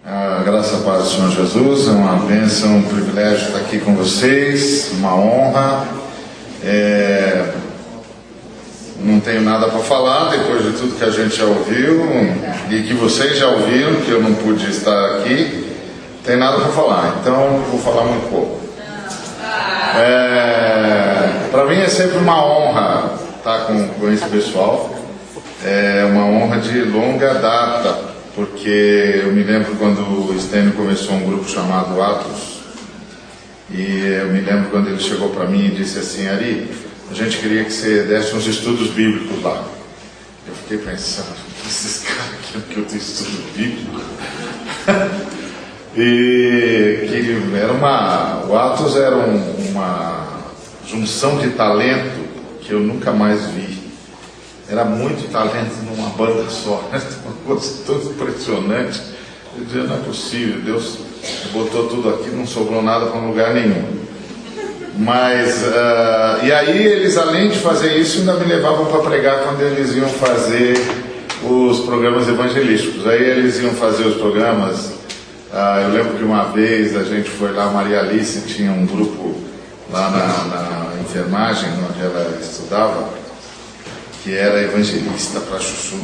A graça e a paz do Senhor Jesus, é uma bênção, um privilégio estar aqui com vocês, uma honra. Não tenho nada para falar depois de tudo que a gente já ouviu e que vocês já ouviram, que eu não pude estar aqui. Não tem nada para falar, então vou falar muito pouco. Para mim é sempre uma honra estar com esse pessoal. É uma honra de longa data, porque eu me lembro quando o Stênio começou um grupo chamado Atos, e eu me lembro quando ele chegou para mim e disse assim: Ari, a gente queria que você desse uns estudos bíblicos lá. Eu fiquei pensando, esses caras aqui que eu tenho estudo bíblico. E que era o Atos era uma junção de talento que eu nunca mais vi. Era muito talento numa banda só, uma coisa tão impressionante. Eu dizia, não é possível, Deus botou tudo aqui, não sobrou nada para lugar nenhum. Mas, e aí eles, além de fazer isso, ainda me levavam para pregar quando eles iam fazer os programas evangelísticos. Aí eles iam fazer os programas, eu lembro que uma vez a gente foi lá, Maria Alice tinha um grupo lá na enfermagem, onde ela estudava, que era evangelista para Chuchu.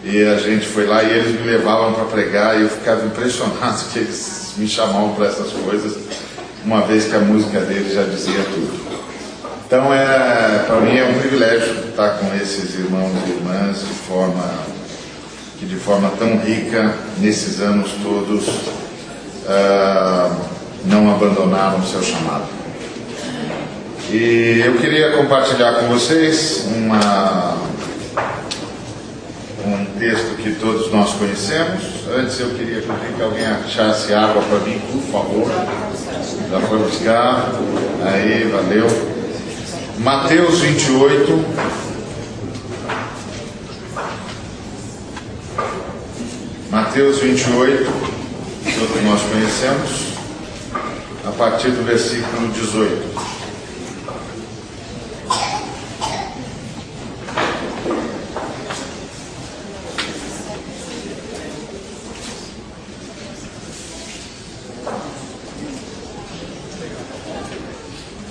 E a gente foi lá e eles me levavam para pregar e eu ficava impressionado que eles me chamavam para essas coisas, uma vez que a música deles já dizia tudo. Então, para mim é um privilégio estar com esses irmãos e irmãs de forma tão rica, nesses anos todos, não abandonaram o seu chamado. E eu queria compartilhar com vocês um texto que todos nós conhecemos. Antes eu queria pedir que alguém achasse água para mim, por favor. Já foi buscar. Aí, valeu. Mateus 28. Mateus 28, todos nós conhecemos, a partir do versículo 18.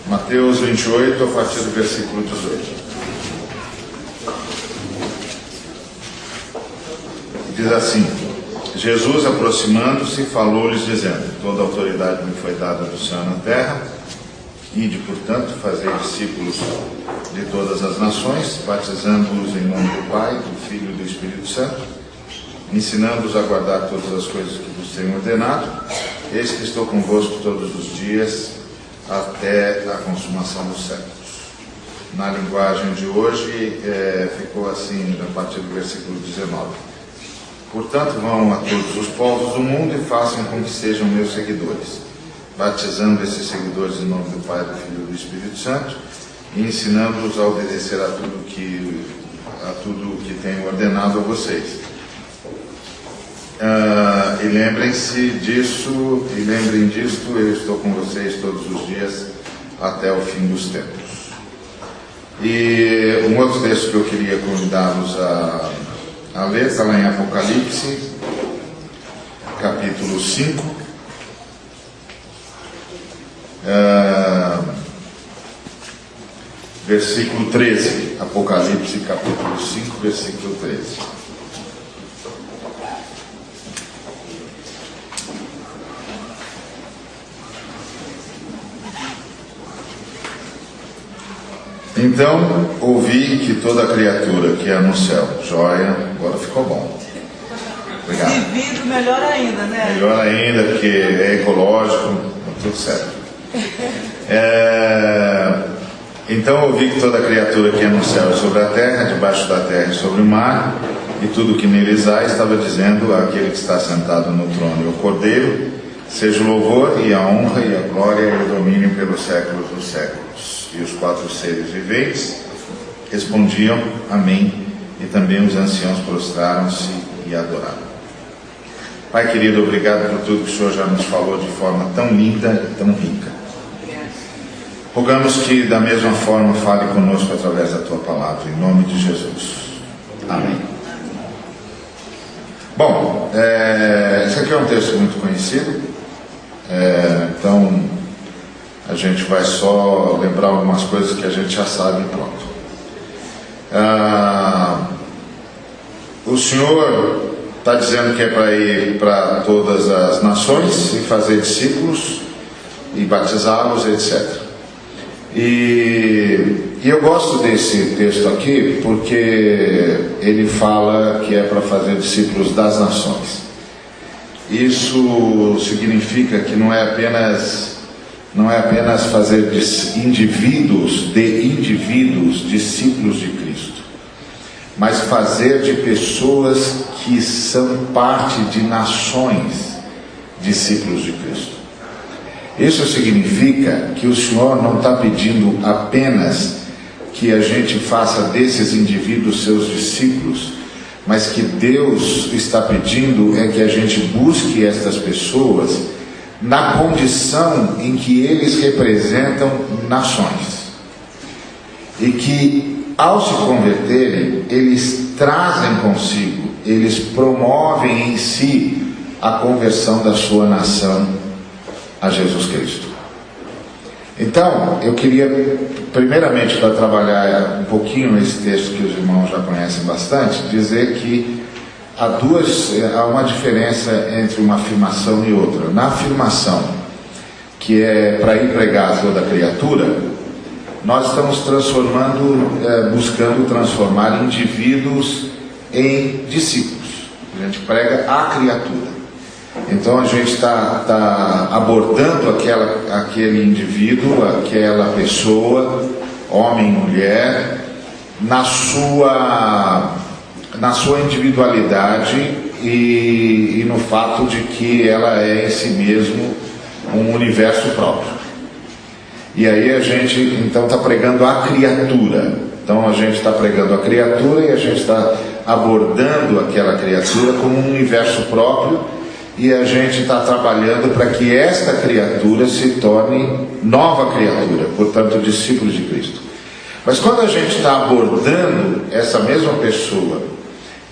Mateus 28, a partir do versículo 18. Diz assim: Jesus, aproximando-se, falou-lhes, dizendo: toda autoridade me foi dada do céu e na terra. Ide, portanto, fazei discípulos de todas as nações, batizando-os em nome do Pai, do Filho e do Espírito Santo, ensinando-os a guardar todas as coisas que vos tenho ordenado. Eis que estou convosco todos os dias, até a consumação dos séculos. Na linguagem de hoje, ficou assim, a partir do versículo 19. Portanto, vão a todos os povos do mundo e façam com que sejam meus seguidores, batizando esses seguidores em nome do Pai, do Filho e do Espírito Santo, e ensinando-os a obedecer a tudo que tenho ordenado a vocês. E lembrem-se disso, e lembrem disto, eu estou com vocês todos os dias até o fim dos tempos. E um outro texto que eu queria convidá-los a ler está lá em Apocalipse, capítulo 5, versículo 13. Apocalipse, capítulo 5, versículo 13. Então ouvi que toda criatura que há no céu, joia, agora ficou bom. Obrigado. De vidro, melhor ainda, né? Melhor ainda, porque é ecológico, tudo certo. Então ouvi que toda criatura que há no céu e sobre a terra, debaixo da terra e sobre o mar, e tudo que neles há, estava dizendo àquele que está sentado no trono e ao Cordeiro: seja o louvor e a honra e a glória e o domínio pelos séculos dos séculos. E os quatro seres viventes respondiam: amém. E também os anciãos prostraram-se e adoraram. Pai querido, obrigado por tudo que o Senhor já nos falou de forma tão linda e tão rica. Rogamos que da mesma forma fale conosco através da Tua palavra, em nome de Jesus. Amém. Bom, essa aqui que é um texto muito conhecido, então a gente vai só lembrar algumas coisas que a gente já sabe e pronto. O Senhor está dizendo que é para ir para todas as nações e fazer discípulos e batizá-los, etc. E eu gosto desse texto aqui porque ele fala que é para fazer discípulos das nações. Isso significa que não é apenas fazer indivíduos discípulos de Cristo, mas fazer de pessoas que são parte de nações discípulos de Cristo. Isso significa que o Senhor não está pedindo apenas que a gente faça desses indivíduos seus discípulos, mas que Deus está pedindo é que a gente busque essas pessoas na condição em que eles representam nações, e que ao se converterem, eles trazem consigo, eles promovem em si a conversão da sua nação a Jesus Cristo. Então, eu queria, primeiramente, para trabalhar um pouquinho esse texto que os irmãos já conhecem bastante, dizer que há uma diferença entre uma afirmação e outra. Na afirmação, que é para ir pregar toda a criatura, nós estamos buscando transformar indivíduos em discípulos. A gente prega a criatura. Então a gente está abordando aquele indivíduo, aquela pessoa, homem e mulher, na sua individualidade e no fato de que ela é em si mesmo um universo próprio. E aí a gente então está pregando a criatura. Então a gente está pregando a criatura e a gente está abordando aquela criatura como um universo próprio. E a gente está trabalhando para que esta criatura se torne nova criatura, portanto, discípulos de Cristo. Mas quando a gente está abordando essa mesma pessoa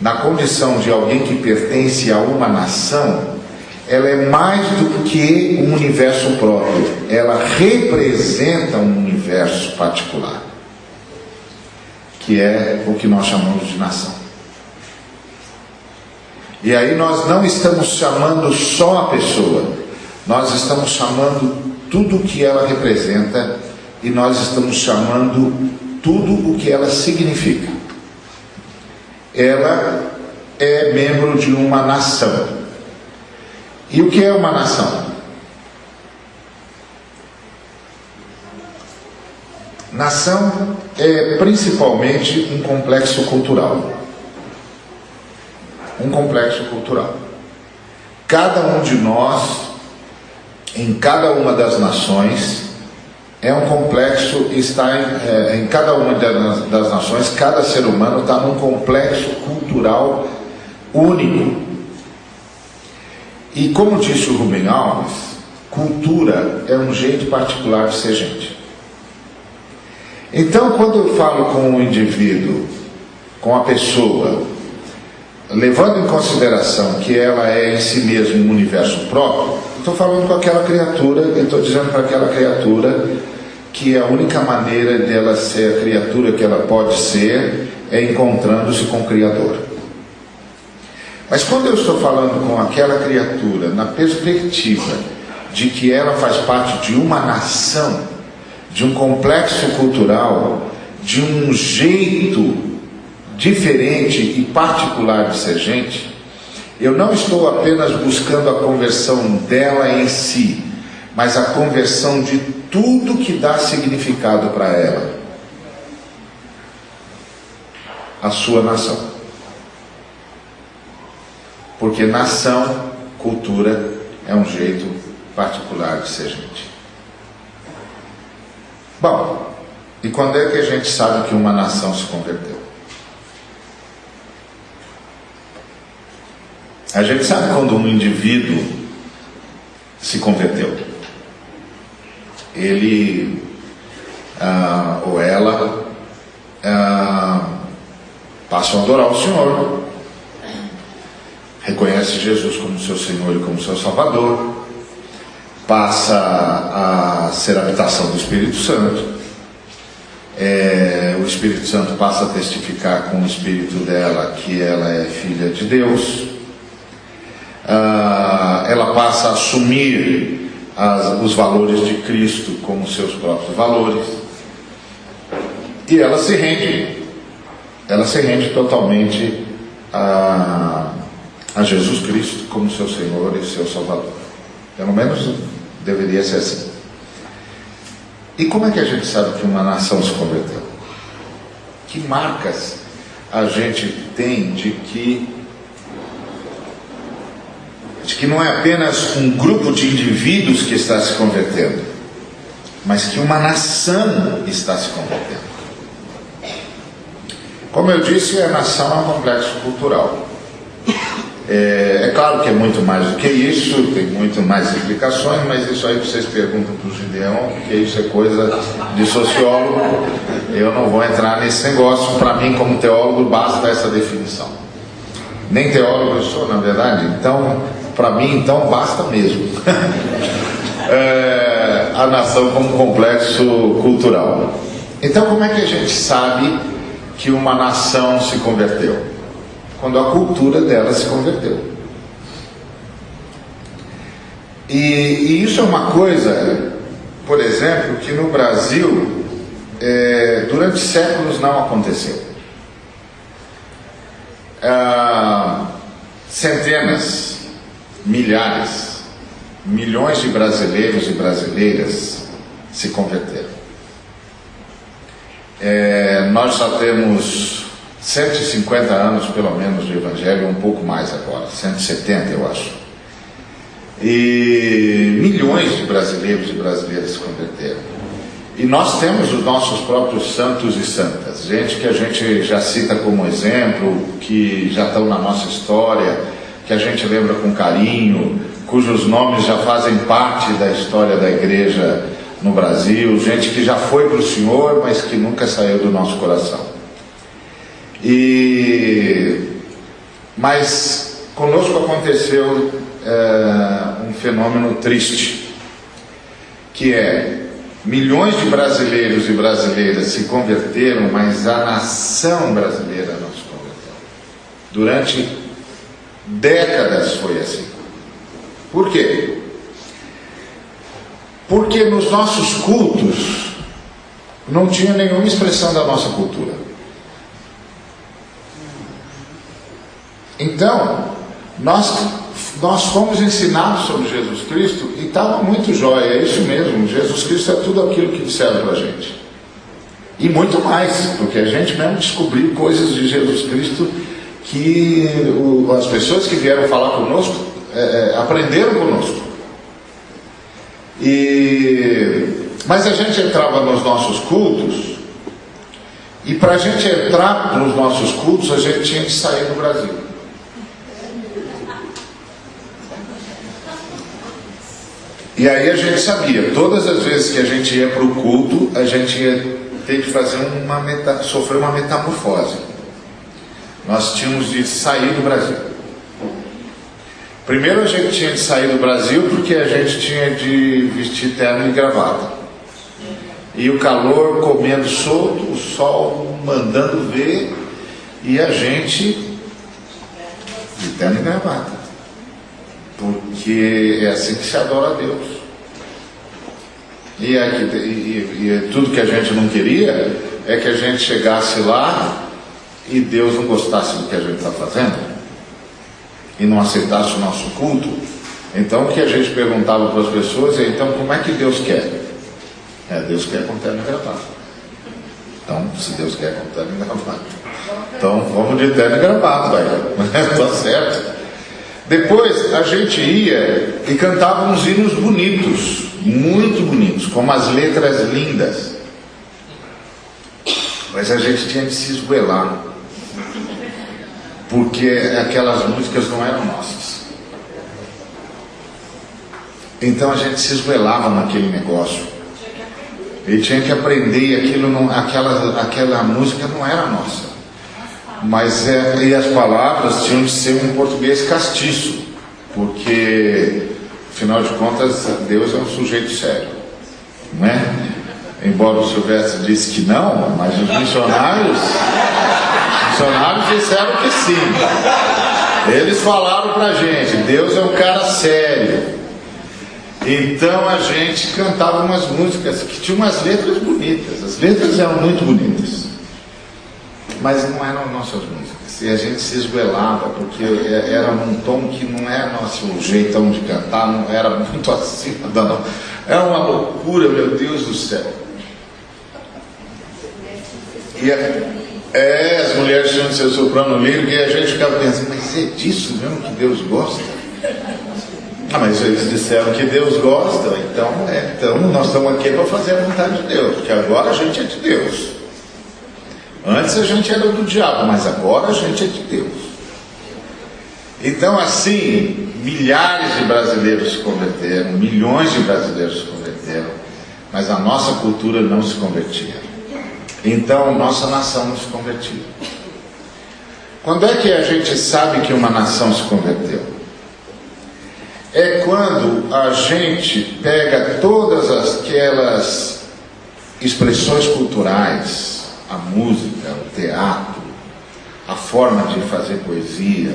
na condição de alguém que pertence a uma nação, ela é mais do que um universo próprio, ela representa um universo particular, que é o que nós chamamos de nação. E aí nós não estamos chamando só a pessoa, nós estamos chamando tudo o que ela representa e nós estamos chamando tudo o que ela significa. Ela é membro de uma nação. E o que é uma nação? Nação é principalmente um complexo cultural. Um complexo cultural. Cada um de nós, em cada uma das nações, é um complexo, em cada uma das nações, cada ser humano está num complexo cultural único. E como disse o Rubem Alves, cultura é um jeito particular de ser gente. Então, quando eu falo com o indivíduo, com a pessoa, levando em consideração que ela é em si mesma um universo próprio, estou falando com aquela criatura, eu estou dizendo para aquela criatura que a única maneira dela ser a criatura que ela pode ser é encontrando-se com o Criador. Mas quando eu estou falando com aquela criatura na perspectiva de que ela faz parte de uma nação, de um complexo cultural, de um jeito diferente e particular de ser gente, eu não estou apenas buscando a conversão dela em si, mas a conversão de tudo que dá significado para ela, a sua nação. Porque nação, cultura, é um jeito particular de ser gente. Bom, e quando é que a gente sabe que uma nação se converteu? A gente sabe quando um indivíduo se converteu. Ele ou ela passam a adorar o Senhor, reconhece Jesus como seu Senhor e como seu Salvador, passa a ser a habitação do Espírito Santo. O Espírito Santo passa a testificar com o Espírito dela que ela é filha de Deus. Ela passa a assumir os valores de Cristo como seus próprios valores. E ela se rende totalmente a Jesus Cristo como seu Senhor e seu Salvador. Pelo menos deveria ser assim. E como é que a gente sabe que uma nação se converteu? Que marcas a gente tem de que não é apenas um grupo de indivíduos que está se convertendo, mas que uma nação está se convertendo? Como eu disse, a nação é um complexo cultural. É claro que é muito mais do que isso, tem muito mais implicações, mas isso aí vocês perguntam para o Gideão, porque isso é coisa de sociólogo. Eu não vou entrar nesse negócio. Para mim, como teólogo, basta essa definição. Nem teólogo eu sou, na verdade, então, para mim, então, basta mesmo. A nação como complexo cultural. Então, como é que a gente sabe que uma nação se converteu? Quando a cultura dela se converteu. E isso é uma coisa, por exemplo, que no Brasil, durante séculos não aconteceu. Centenas, milhares, milhões de brasileiros e brasileiras se converteram. Nós já temos 150 anos pelo menos de Evangelho, um pouco mais agora, 170 eu acho. E milhões de brasileiros e brasileiras se converteram. E nós temos os nossos próprios santos e santas, gente que a gente já cita como exemplo, que já estão na nossa história, que a gente lembra com carinho, cujos nomes já fazem parte da história da igreja no Brasil, gente que já foi para o Senhor, mas que nunca saiu do nosso coração. Mas conosco aconteceu um fenômeno triste, que é milhões de brasileiros e brasileiras se converteram, mas a nação brasileira não se converteu. Durante décadas foi assim. Por quê? Porque nos nossos cultos não tinha nenhuma expressão da nossa cultura. Então, nós fomos ensinados sobre Jesus Cristo e estava muito jóia, é isso mesmo, Jesus Cristo é tudo aquilo que disseram para a gente. E muito mais, porque a gente mesmo descobriu coisas de Jesus Cristo que as pessoas que vieram falar conosco aprenderam conosco. Mas a gente entrava nos nossos cultos, e para a gente entrar nos nossos cultos, a gente tinha que sair do Brasil. E aí a gente sabia, todas as vezes que a gente ia para o culto, a gente ia ter que fazer sofrer uma metamorfose. Nós tínhamos de sair do Brasil. Primeiro a gente tinha de sair do Brasil porque a gente tinha de vestir terno e gravata. E o calor comendo solto, o sol mandando ver, e a gente de terno e gravata. Porque é assim que se adora a Deus. E tudo que a gente não queria é que a gente chegasse lá e Deus não gostasse do que a gente está fazendo e não aceitasse o nosso culto. Então o que a gente perguntava para as pessoas é: então como é que Deus quer? Deus quer com terno e gravata. Então, se Deus quer com terno e gravata, então vamos de terno e gravata, está certo. Depois a gente ia e cantava uns hinos bonitos, muito bonitos, com umas letras lindas. Mas a gente tinha de se esgoelar, porque aquelas músicas não eram nossas. Então a gente se esgoelava naquele negócio. E tinha que aprender, aquela música não era nossa. e as palavras tinham de ser um português castiço, porque, afinal de contas, Deus é um sujeito sério, não é? Embora o Silvestre disse que não, mas os missionários disseram que sim. Eles falaram pra gente, Deus é um cara sério. Então a gente cantava umas músicas que tinham umas letras bonitas. As letras eram muito bonitas, mas não eram nossas músicas. E a gente se esguelava, porque era num tom que não é nosso jeitão de cantar, não era muito acima da não. Era uma loucura, meu Deus do céu. E as mulheres tinham de ser soprano lírico, e a gente ficava pensando, mas é disso mesmo que Deus gosta? Mas eles disseram que Deus gosta, então nós estamos aqui para fazer a vontade de Deus, porque agora a gente é de Deus. Antes a gente era do diabo, mas agora a gente é de Deus. Então, assim, milhares de brasileiros se converteram, milhões de brasileiros se converteram, mas a nossa cultura não se convertia. Então, nossa nação não se convertia. Quando é que a gente sabe que uma nação se converteu? É quando a gente pega todas aquelas expressões culturais, a música, o teatro, a forma de fazer poesia,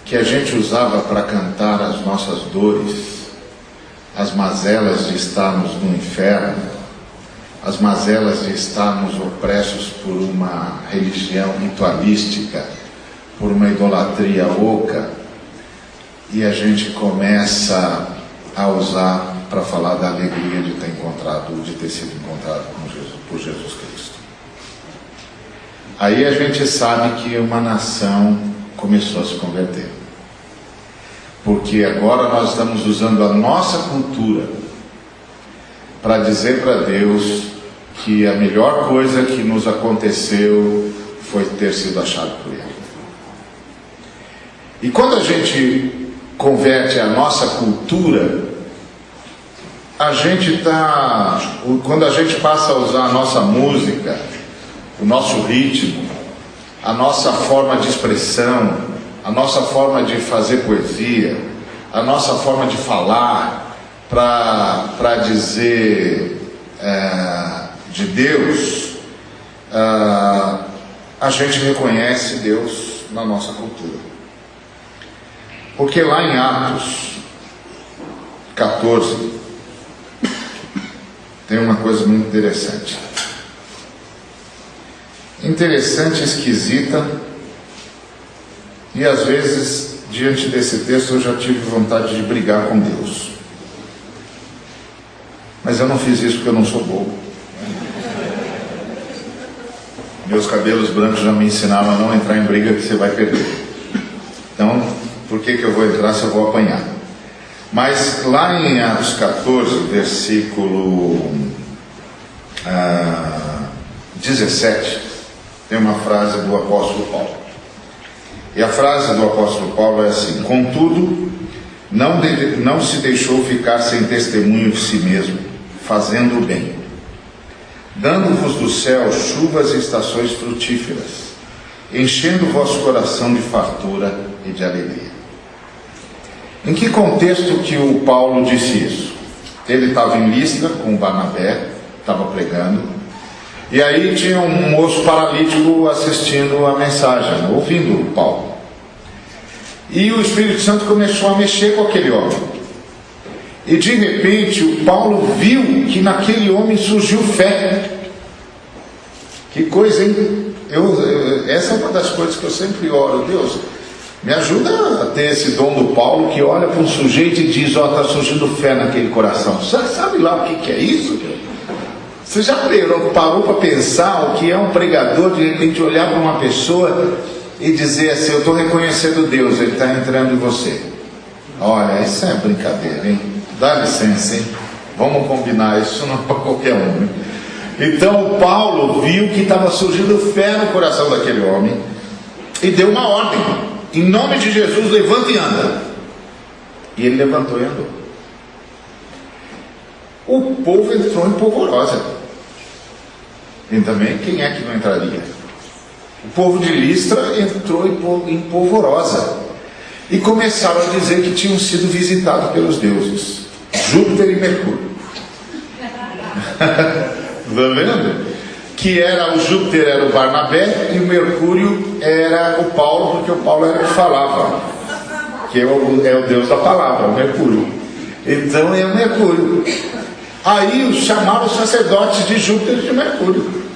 que a gente usava para cantar as nossas dores, as mazelas de estarmos no inferno, as mazelas de estarmos opressos por uma religião ritualística, por uma idolatria oca, e a gente começa a usar para falar da alegria de ter sido encontrado por Jesus Cristo. Aí a gente sabe que uma nação começou a se converter, porque agora nós estamos usando a nossa cultura para dizer para Deus que a melhor coisa que nos aconteceu foi ter sido achado por Ele. E quando a gente converte a nossa cultura, quando a gente passa a usar a nossa música, o nosso ritmo, a nossa forma de expressão, a nossa forma de fazer poesia, a nossa forma de falar, para dizer de Deus, a gente reconhece Deus na nossa cultura. Porque lá em Atos 14 tem uma coisa muito interessante. Interessante, esquisita, e às vezes, diante desse texto, eu já tive vontade de brigar com Deus. Mas eu não fiz isso porque eu não sou bobo. Meus cabelos brancos já me ensinaram a não entrar em briga que você vai perder. Então, por que eu vou entrar se eu vou apanhar? Mas lá em Atos 14, versículo 17, tem uma frase do apóstolo Paulo. E a frase do apóstolo Paulo é assim: contudo, não se deixou ficar sem testemunho de si mesmo, fazendo o bem, dando-vos do céu chuvas e estações frutíferas, enchendo o vosso coração de fartura e de alegria. Em que contexto que o Paulo disse isso? Ele estava em Listra com o Barnabé, estava pregando, e aí tinha um moço paralítico assistindo a mensagem, ouvindo o Paulo. E o Espírito Santo começou a mexer com aquele homem. E de repente o Paulo viu que naquele homem surgiu fé. Que coisa, hein? Essa é uma das coisas que eu sempre oro: Deus, me ajuda a ter esse dom do Paulo, que olha para um sujeito e diz: está surgindo fé naquele coração. Você sabe lá o que é isso? Você já parou para pensar o que é um pregador de repente olhar para uma pessoa e dizer assim: eu estou reconhecendo Deus, Ele está entrando em você? Olha, isso é brincadeira, hein? Dá licença, hein? Vamos combinar, isso não é para qualquer um, hein? Então o Paulo viu que estava surgindo fé no coração daquele homem e deu uma ordem: em nome de Jesus, levanta e anda. E ele levantou e andou. O povo entrou em polvorosa. E também, quem é que não entraria? O povo de Listra entrou em polvorosa e começaram a dizer que tinham sido visitados pelos deuses Júpiter e Mercúrio. Está vendo? Que era o Júpiter era o Barnabé e o Mercúrio era o Paulo, porque o Paulo era o que falava, que é o Deus da palavra, o Mercúrio. Então é o Mercúrio. Aí chamaram os sacerdotes de Júpiter e de Mercúrio.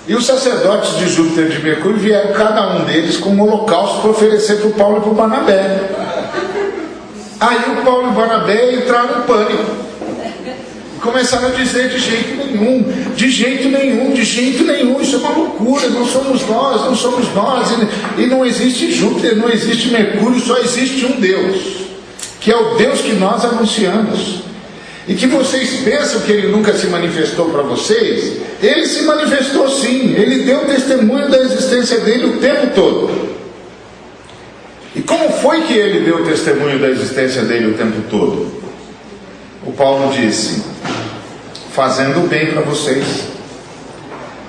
E os sacerdotes de Júpiter e de Mercúrio vieram, cada um deles, com um holocausto para oferecer para o Paulo e para o Barnabé. Aí o Paulo e o Barnabé entraram em pânico. Começaram a dizer de jeito nenhum, de jeito nenhum, de jeito nenhum, isso é uma loucura, não somos nós, e não existe Júpiter, não existe Mercúrio, só existe um Deus, que é o Deus que nós anunciamos. E que vocês pensam que ele nunca se manifestou para vocês? Ele se manifestou sim, ele deu testemunho da existência dele o tempo todo. E como foi que ele deu testemunho da existência dele o tempo todo? O Paulo disse: fazendo o bem para vocês,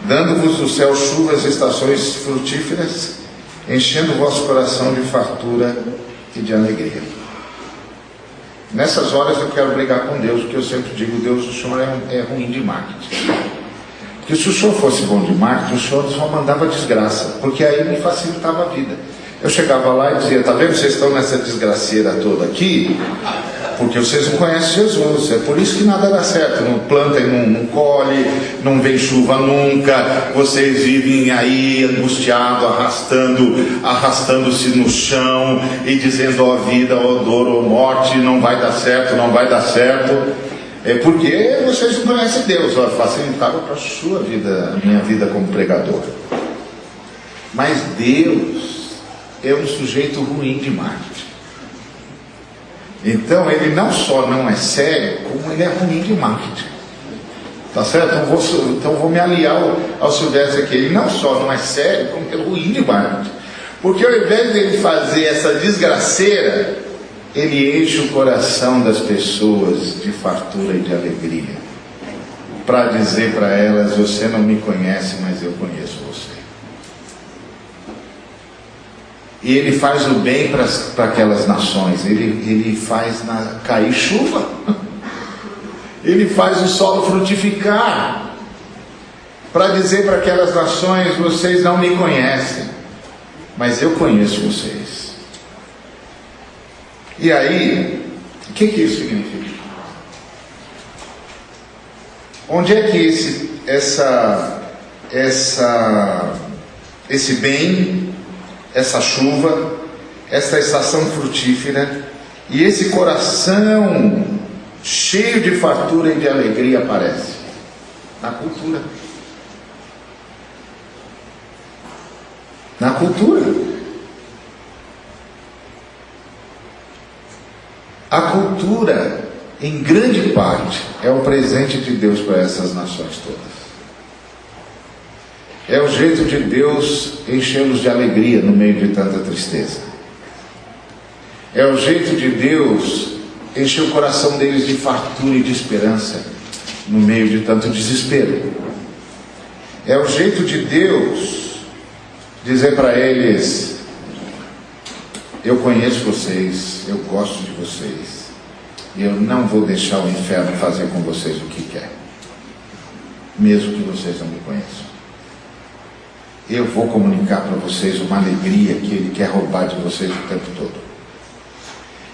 dando-vos do céu chuvas e estações frutíferas, enchendo o vosso coração de fartura e de alegria. Nessas horas eu quero brigar com Deus, porque eu sempre digo: Deus, o Senhor é ruim de marketing. Porque se o Senhor fosse bom de marketing, o Senhor só mandava desgraça, porque aí me facilitava a vida. Eu chegava lá e dizia: tá vendo, vocês estão nessa desgraceira toda aqui, porque vocês não conhecem Jesus, é por isso que nada dá certo, não planta e não colhe, não vem chuva nunca, vocês vivem aí angustiados, arrastando-se no chão e dizendo: ó vida, ó dor, ó morte, não vai dar certo, não vai dar certo. É porque vocês não conhecem Deus. Facilitava para a sua vida, a minha vida como pregador. Mas Deus é um sujeito ruim de marketing. Então ele não só não é sério, como ele é ruim de marketing. Tá certo? Então vou me aliar ao Silvestre aqui. Ele não só não é sério, como ele é ruim de marketing. Porque ao invés dele fazer essa desgraceira, ele enche o coração das pessoas de fartura e de alegria, para dizer para elas: você não me conhece, mas eu conheço você. E ele faz o bem para aquelas nações, ele faz cair chuva, ele faz o solo frutificar, para dizer para aquelas nações: vocês não me conhecem, mas eu conheço vocês. E aí, o que isso significa? Onde é que esse bem, essa chuva, essa estação frutífera e esse coração cheio de fartura e de alegria aparece? Na cultura. Na cultura. A cultura, em grande parte, é o presente de Deus para essas nações todas. É o jeito de Deus enchê-los de alegria no meio de tanta tristeza. É o jeito de Deus encher o coração deles de fartura e de esperança no meio de tanto desespero. É o jeito de Deus dizer para eles: eu conheço vocês, eu gosto de vocês, e eu não vou deixar o inferno fazer com vocês o que quer, mesmo que vocês não me conheçam. Eu vou comunicar para vocês uma alegria que ele quer roubar de vocês o tempo todo.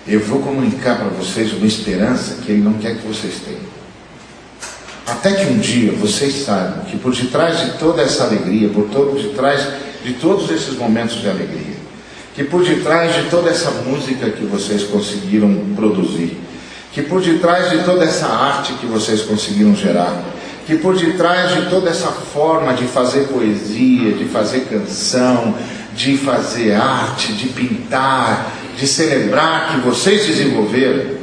Eu vou comunicar para vocês uma esperança que ele não quer que vocês tenham. Até que um dia vocês saibam que por detrás de toda essa alegria, por detrás de todos esses momentos de alegria, que por detrás de toda essa música que vocês conseguiram produzir, que por detrás de toda essa arte que vocês conseguiram gerar, que por detrás de toda essa forma de fazer poesia, de fazer canção, de fazer arte, de pintar, de celebrar que vocês desenvolveram,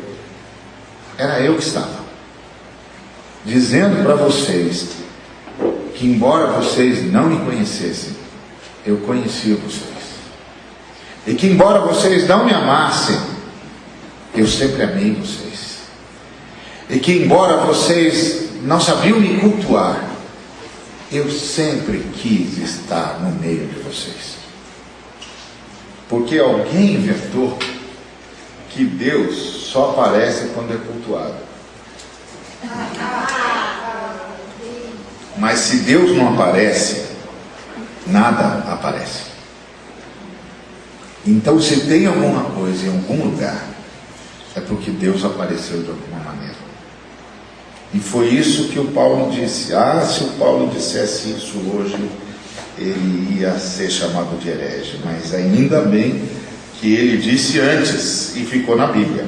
era eu que estava dizendo para vocês que, embora vocês não me conhecessem, eu conhecia vocês. E que, embora vocês não me amassem, eu sempre amei vocês. E que, embora vocês não sabiam me cultuar, Eu sempre quis estar no meio de vocês. Porque alguém inventou que Deus só aparece quando é cultuado. Mas se Deus não aparece, nada aparece. Então, se tem alguma coisa em algum lugar, é porque Deus apareceu de alguma maneira. E foi isso que o Paulo disse. Se o Paulo dissesse isso hoje, ele ia ser chamado de herege. Mas ainda bem que ele disse antes e ficou na Bíblia.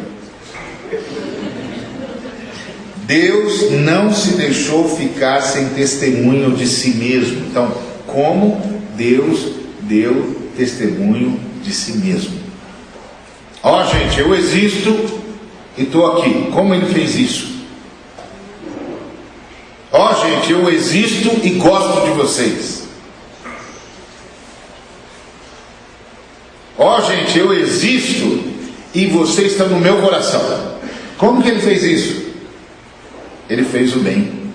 Deus não se deixou ficar sem testemunho de si mesmo. Então, como Deus deu testemunho de si mesmo? Gente, eu existo e estou aqui. Como ele fez isso? Gente, eu existo e gosto de vocês. Gente, eu existo e vocês estão no meu coração. Como que ele fez isso? Ele fez o bem.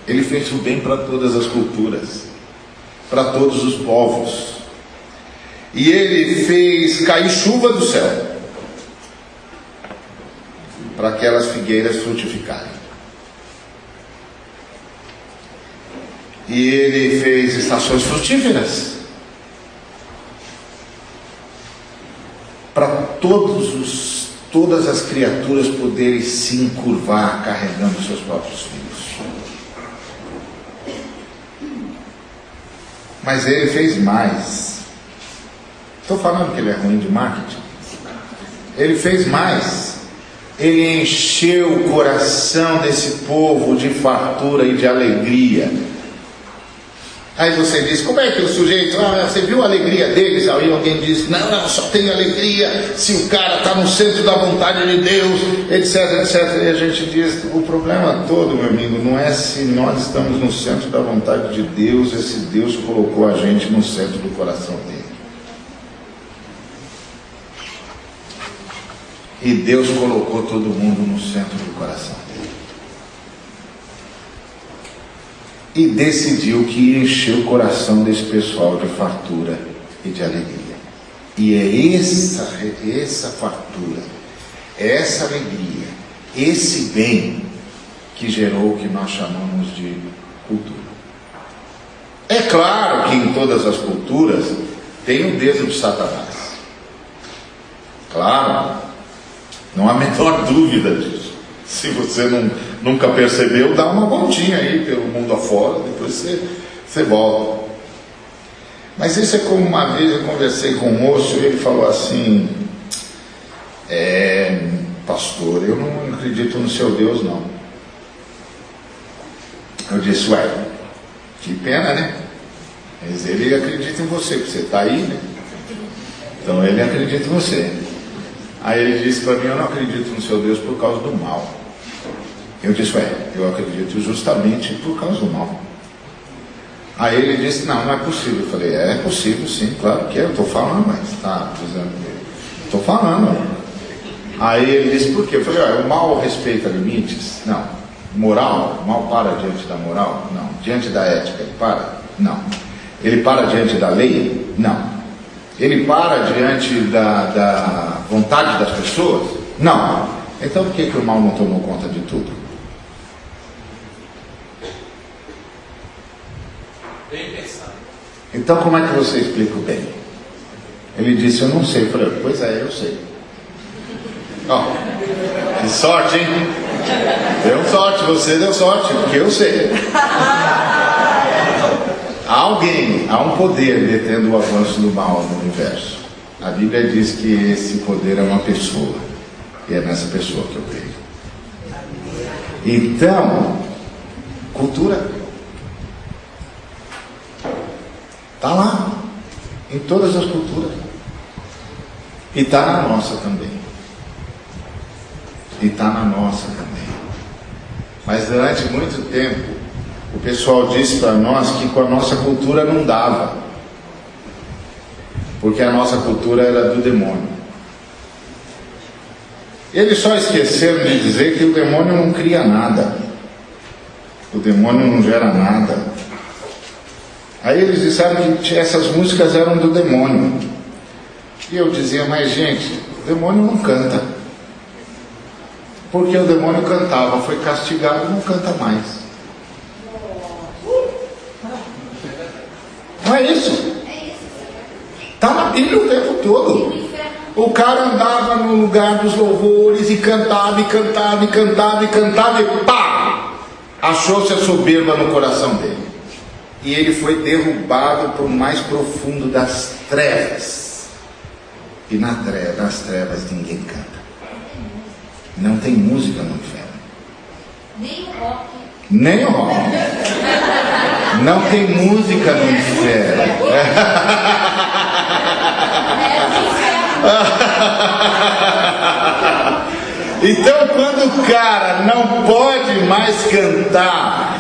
Ele fez o bem para todas as culturas, para todos os povos. E ele fez cair chuva do céu para aquelas figueiras frutificarem. E ele fez estações frutíferas para todas as criaturas poderem se encurvar carregando seus próprios filhos. Mas ele fez mais. Estou falando que ele é ruim de marketing. Ele fez mais. Ele encheu o coração desse povo de fartura e de alegria. Aí você diz, como é que o sujeito, você viu a alegria deles? Aí alguém diz, não, só tem alegria se o cara está no centro da vontade de Deus, etc, etc. E a gente diz, o problema todo, meu amigo, não é se nós estamos no centro da vontade de Deus, é se Deus colocou a gente no centro do coração dele. E Deus colocou todo mundo no centro do coração dele. E decidiu que ia encher o coração desse pessoal de fartura e de alegria. E é essa fartura, essa alegria, esse bem que gerou o que nós chamamos de cultura. É claro que em todas as culturas tem o dedo de Satanás. Claro, não há a menor dúvida disso. Se você nunca percebeu, dá uma voltinha aí pelo mundo afora, depois você volta. Mas isso é como uma vez eu conversei com um moço e ele falou assim, pastor, eu não acredito no seu Deus não. Eu disse, que pena, né? Mas ele acredita em você, porque você está aí, né? Então ele acredita em você. Aí ele disse para mim, eu não acredito no seu Deus por causa do mal. Eu disse, eu acredito justamente por causa do mal. Aí ele disse, não é possível. Eu falei, é possível sim, claro que é, eu estou falando, mas está dizendo que estou falando. Aí ele disse, por quê? Eu falei, o mal respeita limites? Não. Moral? O mal para diante da moral? Não. Diante da ética, ele para? Não. Ele para diante da lei? Não. Ele para diante da vontade das pessoas? Não. Então por que o mal não tomou conta de tudo? Bem pensado. Então como é que você explica o bem? Ele disse, eu não sei. Eu falei, pois eu sei. Que sorte, hein? Deu sorte, você deu sorte, porque eu sei. Há um poder detendo o avanço do mal no universo. A Bíblia diz que esse poder é uma pessoa. E é nessa pessoa que eu creio. Então, cultura está lá, em todas as culturas. E está na nossa também. Mas durante muito tempo, o pessoal disse para nós que com a nossa cultura não dava. Porque a nossa cultura era do demônio. Eles só esqueceram de dizer que o demônio não cria nada. O demônio não gera nada. Aí eles disseram que essas músicas eram do demônio. E eu dizia, mas gente, o demônio não canta. Porque o demônio cantava, foi castigado, não canta mais. Não é isso? Está na Bíblia o tempo todo. O cara andava no lugar dos louvores e cantava, e cantava, e cantava, e cantava, e pá! Achou-se a soberba no coração dele. E ele foi derrubado para o mais profundo das trevas. E nas trevas ninguém canta. Não tem música no inferno. Nem o rock. Nem o rock. Não tem música no inferno. Então, quando o cara não pode mais cantar,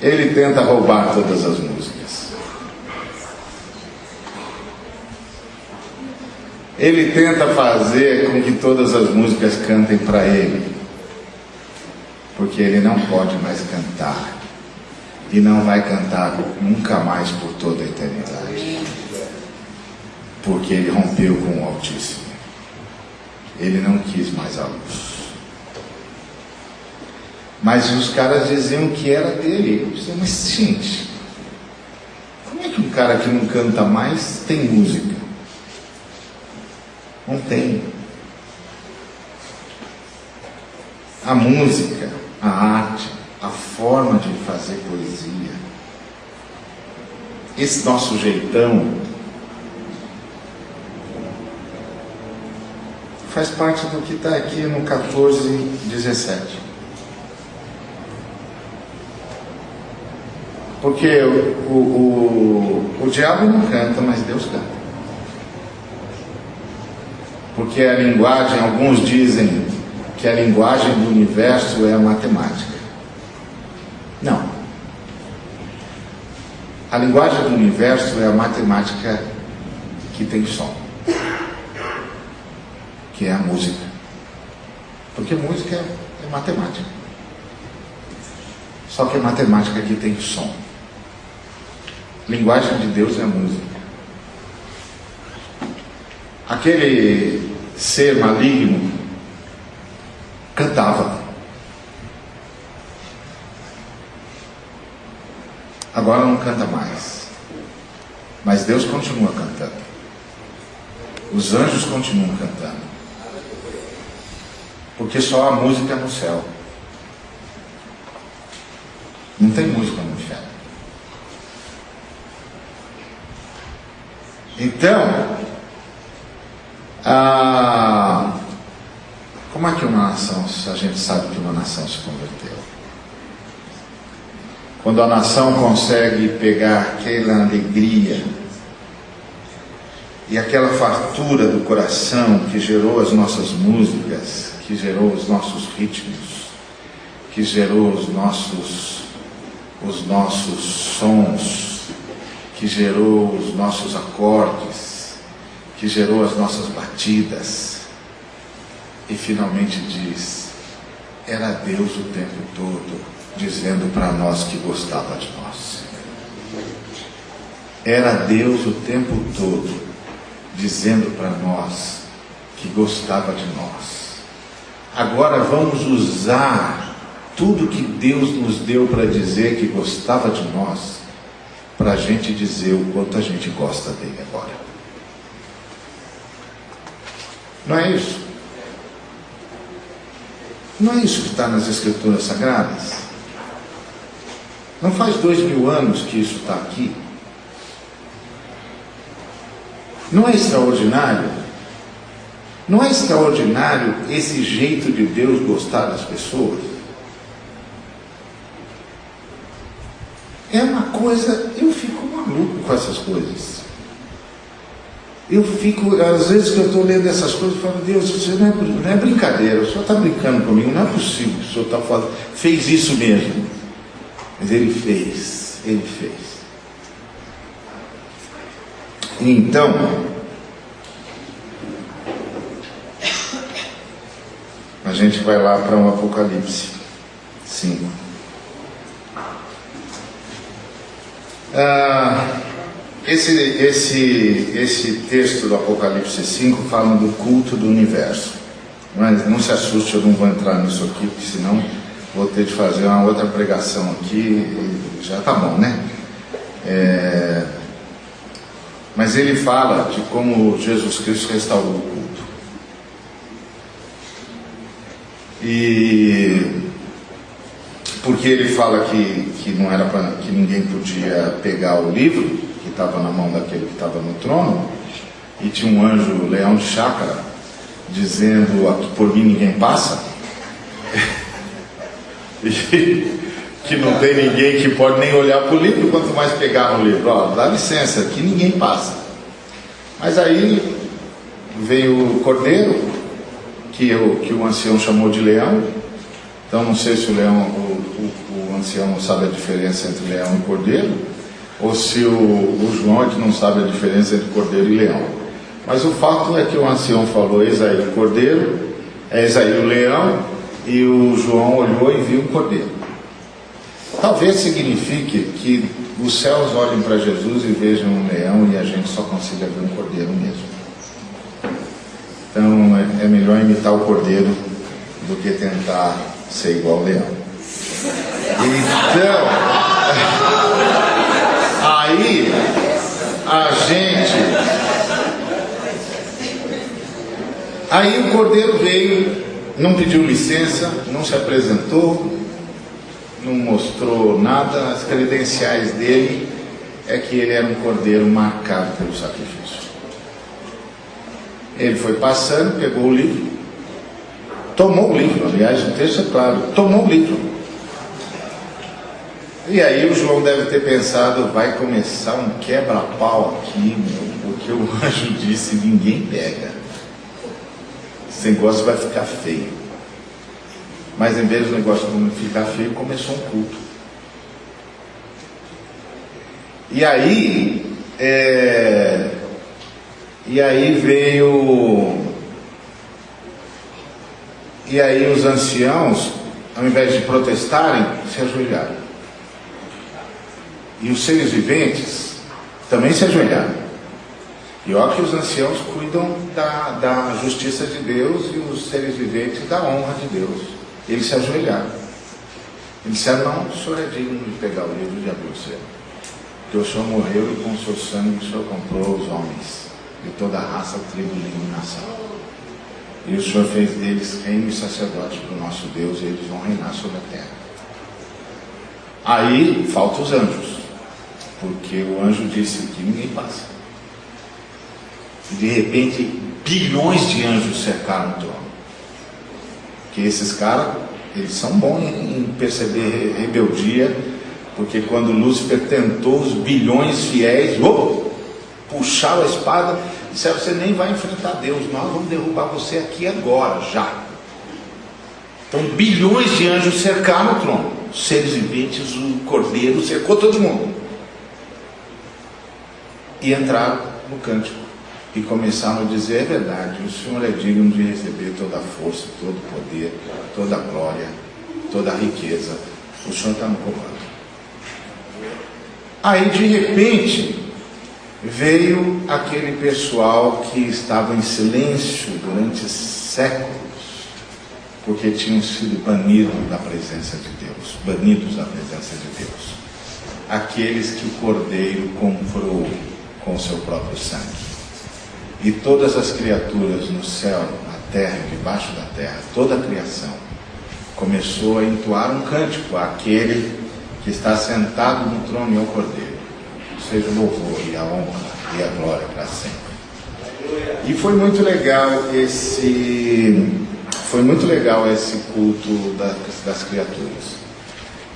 ele tenta roubar todas as músicas. Ele tenta fazer com que todas as músicas cantem para ele, porque ele não pode mais cantar e não vai cantar nunca mais por toda a eternidade, porque ele rompeu com o Altíssimo. Ele não quis mais a luz. Mas os caras diziam que era dele. Eu disse, mas gente, como é que um cara que não canta mais tem música? Não tem. A música, a arte, a forma de fazer poesia, esse nosso jeitão, faz parte do que está aqui no 14:17. Porque o diabo não canta, mas Deus canta. Porque a linguagem, alguns dizem que a linguagem do universo é a matemática. Não. A linguagem do universo é a matemática que tem som, que é a música. Porque música é matemática. Só que a matemática que tem som. Linguagem de Deus é a música. Aquele ser maligno cantava. Agora não canta mais. Mas Deus continua cantando. Os anjos continuam cantando. Porque só há música no céu. Não tem música no inferno. Então, como é que uma nação, a gente sabe que uma nação se converteu? Quando a nação consegue pegar aquela alegria e aquela fartura do coração que gerou as nossas músicas, que gerou os nossos ritmos, que gerou os nossos sons, que gerou os nossos acordes, que gerou as nossas batidas, e finalmente diz, era Deus o tempo todo dizendo para nós que gostava de nós. Era Deus o tempo todo dizendo para nós que gostava de nós. Agora vamos usar tudo que Deus nos deu para dizer que gostava de nós, para a gente dizer o quanto a gente gosta dele agora. Não é isso? Não é isso que está nas Escrituras Sagradas? Não faz 2000 anos que isso está aqui? Não é extraordinário? Não é extraordinário esse jeito de Deus gostar das pessoas? É uma coisa, eu fico maluco com essas coisas. Eu fico, às vezes que eu estou lendo essas coisas, eu falo, Deus, isso não é brincadeira, o senhor está brincando comigo, não é possível que o senhor está falando, fez isso mesmo. Mas ele fez. Então, a gente vai lá para o Apocalipse 5. Esse texto do Apocalipse 5 fala do culto do universo. Mas não se assuste, eu não vou entrar nisso aqui, porque senão vou ter de fazer uma outra pregação aqui e já tá bom, né? Mas ele fala de como Jesus Cristo restaurou o culto. E porque ele fala que não era que ninguém podia pegar o livro que estava na mão daquele que estava no trono, e tinha um anjo leão de chácara dizendo: aqui por mim ninguém passa. E que não tem ninguém que pode nem olhar para o livro, quanto mais pegar no livro. Ó, dá licença, aqui ninguém passa. Mas aí veio o cordeiro, que o ancião chamou de leão. Então não sei se o ancião não sabe a diferença entre leão e cordeiro, ou se o João é que não sabe a diferença entre cordeiro e leão. Mas o fato é que o ancião falou: eis aí o cordeiro, eis aí o leão, e o João olhou e viu o cordeiro. Talvez signifique que os céus olhem para Jesus e vejam um leão e a gente só consiga ver um cordeiro mesmo. Então é melhor imitar o cordeiro do que tentar ser igual ao leão. Então, aí o cordeiro veio, não pediu licença, não se apresentou, não mostrou nada. As credenciais dele é que ele era um cordeiro marcado pelo sacrifício. Ele foi passando, pegou o livro, tomou o livro, aliás, o texto é claro, tomou o livro. E aí o João deve ter pensado: vai começar um quebra-pau aqui, porque o anjo disse: ninguém pega. Esse negócio vai ficar feio. Mas em vez do negócio ficar feio, começou um culto. E aí os anciãos, ao invés de protestarem, se ajoelharam. E os seres viventes também se ajoelharam. E olha que os anciãos cuidam da justiça de Deus e os seres viventes da honra de Deus. Eles se ajoelharam. Eles disseram: não, o senhor é digno de pegar o livro e de abrir o selo. Porque o senhor morreu e com o seu sangue o senhor comprou os homens de toda a raça, tribo, língua e nação. E o senhor fez deles reino e sacerdote para o nosso Deus, e eles vão reinar sobre a terra. Aí faltam os anjos, porque o anjo disse que ninguém passa. E de repente bilhões de anjos cercaram o trono. Porque esses caras, eles são bons em perceber rebeldia, porque quando Lúcifer tentou, os bilhões fiéis puxaram a espada e disseram: você nem vai enfrentar Deus, nós vamos derrubar você aqui agora, já. Então bilhões de anjos cercaram o trono, os seres viventes, o cordeiro cercou todo mundo, e entraram no cântico e começaram a dizer: é verdade, o Senhor é digno de receber toda a força, todo o poder, toda a glória, toda a riqueza. O Senhor está no comando. Aí de repente veio aquele pessoal que estava em silêncio durante séculos, porque tinham sido banidos da presença de Deus, banidos da presença de Deus. Aqueles que o Cordeiro comprou com o seu próprio sangue. E todas as criaturas no céu, na terra e debaixo da terra, toda a criação, começou a entoar um cântico àquele que está sentado no trono e ao Cordeiro. Seja o louvor e a honra e a glória para sempre. E foi muito legal esse culto das criaturas.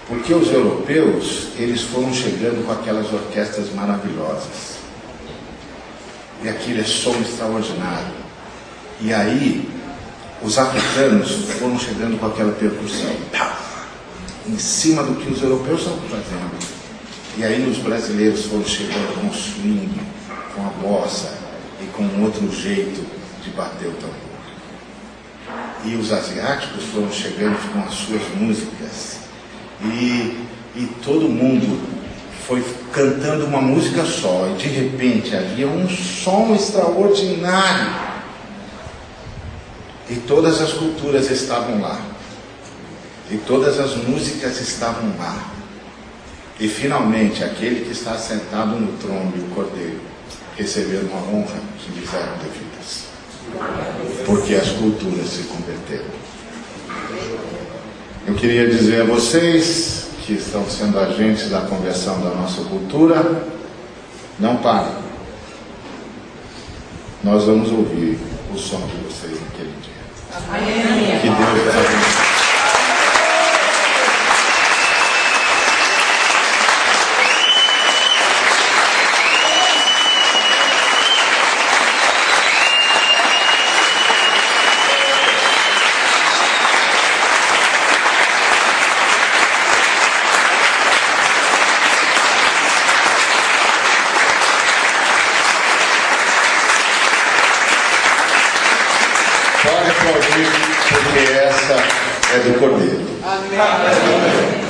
Porque os europeus, eles foram chegando com aquelas orquestras maravilhosas. E aquilo é som extraordinário. E aí, os africanos foram chegando com aquela percussão, em cima do que os europeus estavam fazendo. E aí os brasileiros foram chegando com o swing, com a bossa e com outro jeito de bater o tambor. E os asiáticos foram chegando com as suas músicas. E todo mundo foi cantando uma música só, e de repente havia um som extraordinário, e todas as culturas estavam lá, e todas as músicas estavam lá, e finalmente aquele que está sentado no trono e o Cordeiro receberam uma honra que lhes eram devidas, porque as culturas se converteram. Eu queria dizer a vocês que estão sendo agentes da conversão da nossa cultura, não parem. Nós vamos ouvir o som de vocês naquele dia. Amém. Que Deus os abençoe. Pode aplaudir, porque essa é do Cordeiro. Amém.